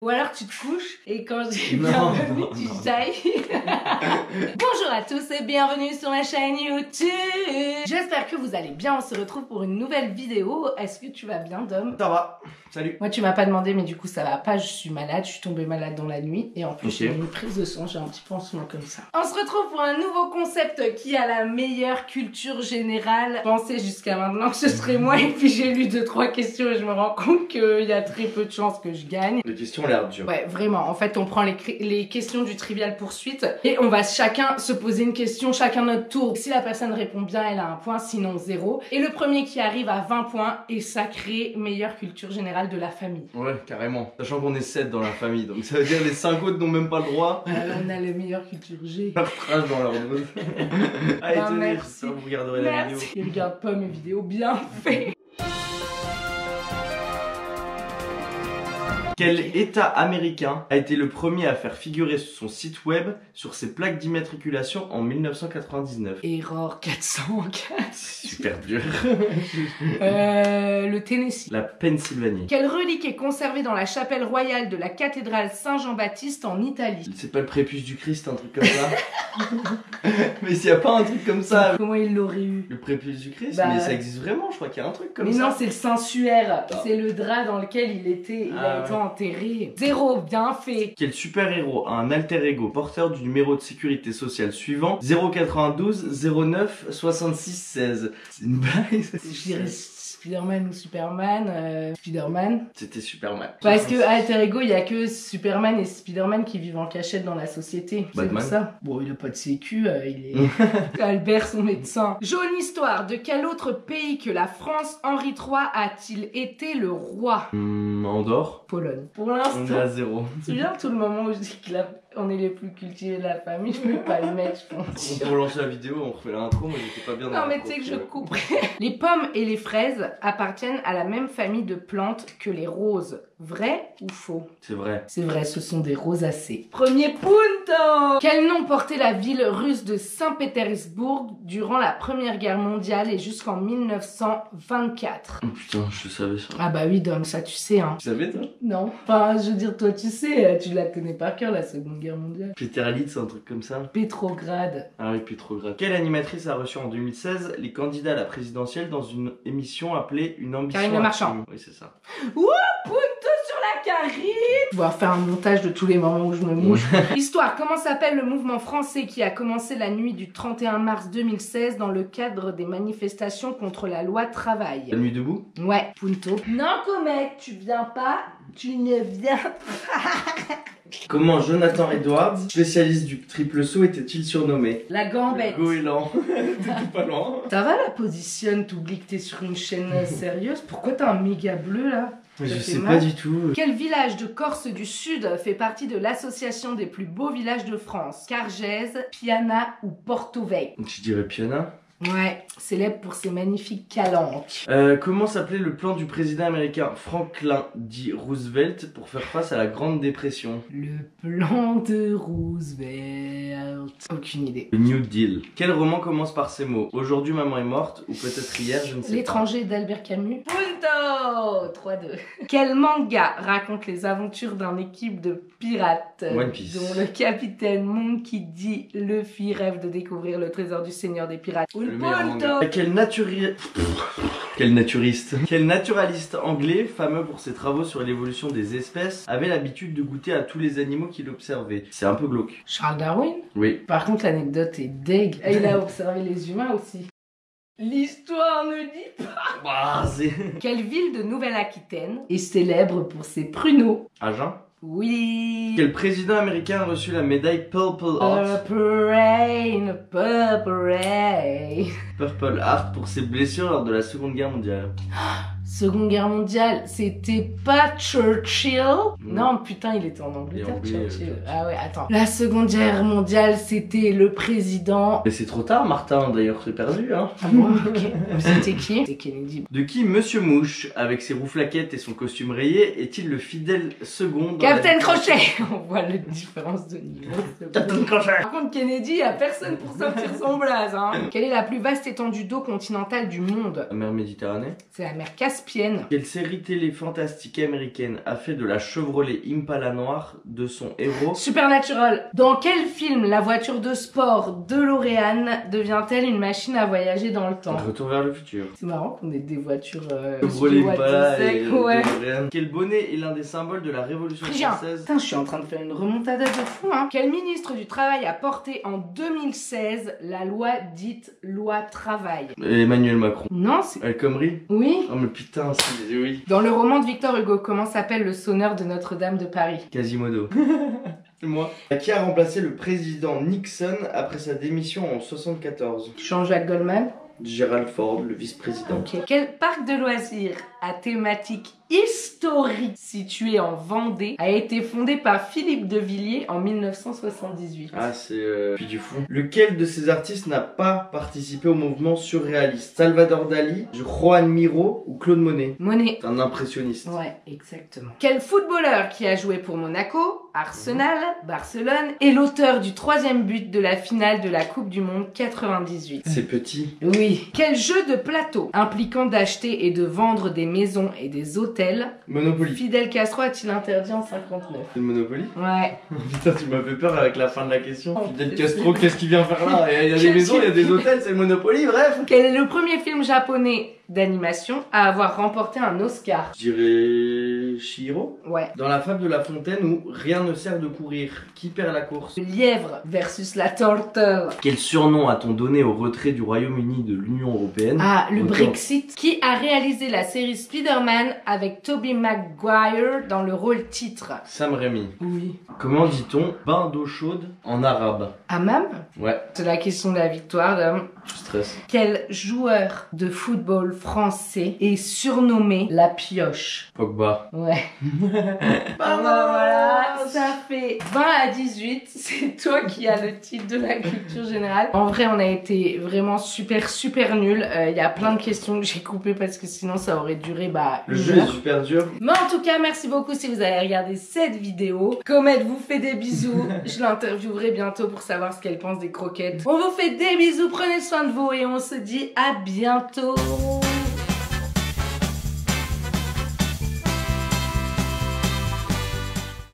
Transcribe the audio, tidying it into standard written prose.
Ou alors tu te couches et quand je dis bienvenue, tu jailles. Bonjour à tous et bienvenue sur ma chaîne YouTube. J'espère que vous allez bien, on se retrouve pour une nouvelle vidéo. Est-ce que tu vas bien, Dom? Ça va, salut. Moi tu m'as pas demandé mais du coup ça va pas, je suis malade, je suis tombée malade dans la nuit. Et en plus j'ai une prise de sang, j'ai un petit pansement comme ça. On se retrouve pour un nouveau concept qui a la meilleure culture générale. Je pensais jusqu'à maintenant que ce serait moi et puis j'ai lu 2-3 questions et je me rends compte qu'il y a très peu de chances que je gagne. Les questions ont l'air dures. Ouais, vraiment. En fait, on prend les questions du Trivial Poursuite et on va chacun se poser une question, chacun notre tour. Si la personne répond bien, elle a un point, sinon 0. Et le premier qui arrive à 20 points est sacré meilleure culture générale de la famille. Ouais, carrément. Sachant qu'on est 7 dans la famille, donc ça veut dire les 5 autres n'ont même pas le droit. On a le meilleur culture G. Partage dans leur dos. Allez, tenez, merci. vous regarderez la vidéo. Ils regardent pas mes vidéos, bien fait. Quel État américain a été le premier à faire figurer son site web sur ses plaques d'immatriculation en 1999? Error 404. Super dur. Le Tennessee. La Pennsylvanie. Quelle relique est conservée dans la chapelle royale de la cathédrale Saint-Jean-Baptiste en Italie? C'est pas le prépuce du Christ, un truc comme ça? Mais s'il y a pas un truc comme ça. Comment il l'aurait eu? Le prépuce du Christ? Bah, mais ça existe vraiment, je crois qu'il y a un truc comme ça. Mais non, c'est le Saint-Suaire. C'est le drap dans lequel il était. Il a été enterré. 0, bien fait. Quel super-héros a un alter ego porteur du numéro de sécurité sociale suivant 092 09 66 16? C'est une blague ça? Je dirais Spider-Man ou Superman. Spider-Man. C'était Superman. Parce que alter ego, il y a que Superman et Spider-Man qui vivent en cachette dans la société. C'est pour ça. Bon, il a pas de sécu, il est... Albert, son médecin. Jaune histoire. De quel autre pays que la France, Henri III a-t-il été le roi? Andorre. Pologne. Pour On est l'instant. à 0. Tu viens tout le moment où je dis qu'on est les plus cultivés de la famille, je peux pas le mettre, je pense. Pour lancer la vidéo, on refait l'intro, mais j'étais pas bien dans Non mais tu sais que je couperai. Les pommes et les fraises appartiennent à la même famille de plantes que les roses. Vrai ou faux? C'est vrai. C'est vrai, ce sont des rosacées. Premier punto! Quel nom portait la ville russe de Saint-Pétersbourg durant la Première Guerre mondiale et jusqu'en 1924? Oh putain, je savais ça. Ah bah oui, Dom, ça tu sais, hein. Tu savais toi? Non. Enfin, je veux dire, toi tu sais, tu la connais par cœur, la Seconde Guerre mondiale. Péterlitz, un truc comme ça. Pétrograd. Ah oui, Pétrograd. Quelle animatrice a reçu en 2016 les candidats à la présidentielle dans une émission appelée Une ambition? Karine Le Marchand. Oui, c'est ça. Ouh, punto sur la Karine! Je vais faire un montage de tous les moments où je me mouche. Histoire, comment s'appelle le mouvement français qui a commencé la nuit du 31 mars 2016 dans le cadre des manifestations contre la loi travail? La nuit debout? Ouais, punto. Non, Comet, tu viens pas, tu ne viens pas. Comment Jonathan Edwards, spécialiste du triple saut, était-il surnommé? La gambette. Le goéland. T'étais pas loin. Ça va la position, t'oublies que t'es sur une chaîne sérieuse? Pourquoi t'as un méga bleu là? Je sais pas du tout. Quel village de Corse du Sud fait partie de l'association des plus beaux villages de France? Cargèse, Piana ou Porto Vecchio? Je dirais Piana. Ouais, célèbre pour ses magnifiques calanques. Comment s'appelait le plan du président américain Franklin D. Roosevelt pour faire face à la Grande Dépression? Le plan de Roosevelt. Aucune idée. Le New Deal. Quel roman commence par ces mots? Aujourd'hui maman est morte, ou peut-être hier, je ne sais pas. L'étranger d'Albert Camus. Punto 3-2. Quel manga raconte les aventures d'une équipe de pirates One Piece. dont le capitaine Monkey D. Luffy rêve de découvrir le trésor du Seigneur des pirates? Le meilleur manga. Quel naturiste, quel naturaliste anglais, fameux pour ses travaux sur l'évolution des espèces, avait l'habitude de goûter à tous les animaux qu'il observait? C'est un peu glauque. Charles Darwin? Oui. Par contre, l'anecdote est deg. Et il a observé les humains aussi. L'histoire ne dit pas. Bah, c'est... Quelle ville de Nouvelle-Aquitaine est célèbre pour ses pruneaux? Agen. Oui. Quel président américain a reçu la médaille Purple Heart? Purple Rain, Purple Rain. Purple Heart pour ses blessures lors de la Seconde Guerre mondiale. Seconde Guerre mondiale, c'était pas Churchill? Non, putain, il était en Angleterre, Churchill. Ah ouais, attends. La Seconde Guerre mondiale, c'était le président... Mais c'est trop tard, Martin, d'ailleurs, c'est perdu, hein. Ah bon, ok. C'était qui? C'est Kennedy. De qui Monsieur Mouche, avec ses rouflaquettes et son costume rayé, est-il le fidèle second? Captain Crochet. On voit la différence de niveau. Captain Crochet. Par contre, Kennedy, y a personne pour sortir son blaze, hein. Quelle est la plus vaste étendue d'eau continentale du monde? La mer Méditerranée. C'est la mer Caspienne. Caspienne. Quelle série télé fantastique américaine a fait de la Chevrolet Impala noire de son héros? Supernatural. Dans quel film la voiture de sport DeLorean devient-elle une machine à voyager dans le temps? Retour vers le futur. C'est marrant qu'on ait des voitures... Chevrolet Impala et ouais. DeLorean. Quel bonnet est l'un des symboles de la Révolution Phrygien. française? Putain, je suis en train de faire une remontada de fou, hein. Quel ministre du Travail a porté en 2016 la loi dite loi travail? Emmanuel Macron. Non, c'est... El Khomri? Oui. Oh mais putain, c'est... oui. Dans le roman de Victor Hugo, comment s'appelle le sonneur de Notre-Dame de Paris? Quasimodo. C'est moi. Qui a remplacé le président Nixon après sa démission en 74? Jean-Jacques Goldman. Gerald Ford, le vice-président. Ok. Quel parc de loisirs à thématique historique situé en Vendée a été fondé par Philippe de Villiers en 1978? Ah, c'est Puy du Fou. Lequel de ces artistes n'a pas participé au mouvement surréaliste? Salvador Dali, Juan Miro ou Claude Monet? Monet. C'est un impressionniste. Ouais, exactement. Quel footballeur qui a joué pour Monaco, Arsenal, Barcelone est l'auteur du 3e but de la finale de la Coupe du Monde 98? C'est petit. Oui. Quel jeu de plateau impliquant d'acheter et de vendre des maisons et des hôtels Monopoly. Fidel Castro a-t-il interdit en 59? C'est le Monopoly? Ouais. Putain, tu m'as fait peur avec la fin de la question. Oh, Fidel c'est Castro, qu'est-ce qu'il vient faire là? Il y a des maisons, il y a des hôtels, c'est le Monopoly, bref. Quel est le premier film japonais d'animation à avoir remporté un Oscar? Je dirais Chihiro. Ouais. Dans la fable de La Fontaine où rien ne sert de courir, qui perd la course? Le lièvre versus la turtle. Quel surnom a-t-on donné au retrait du Royaume-Uni de l'Union Européenne? Ah, le Autant. Brexit. Qui a réalisé la série Spider-Man avec Tobey Maguire dans le rôle titre? Sam Raimi. Oui. Comment dit-on bain d'eau chaude en arabe? Hammam? Ouais, C'est la question de la victoire, dame. je stresse. Quel joueur de football français est surnommé la pioche? Pogba. Ouais. Voilà, ça fait 20 à 18. C'est toi qui as le titre de la culture générale. En vrai, on a été vraiment super nul. Il y a plein de questions que j'ai coupées parce que sinon ça aurait duré Le une jeu est heure. super dur. Mais en tout cas, merci beaucoup si vous avez regardé cette vidéo. Comet vous fait des bisous. Je l'interviewerai bientôt pour savoir ce qu'elle pense des croquettes. On vous fait des bisous, prenez soin de vous et on se dit à bientôt.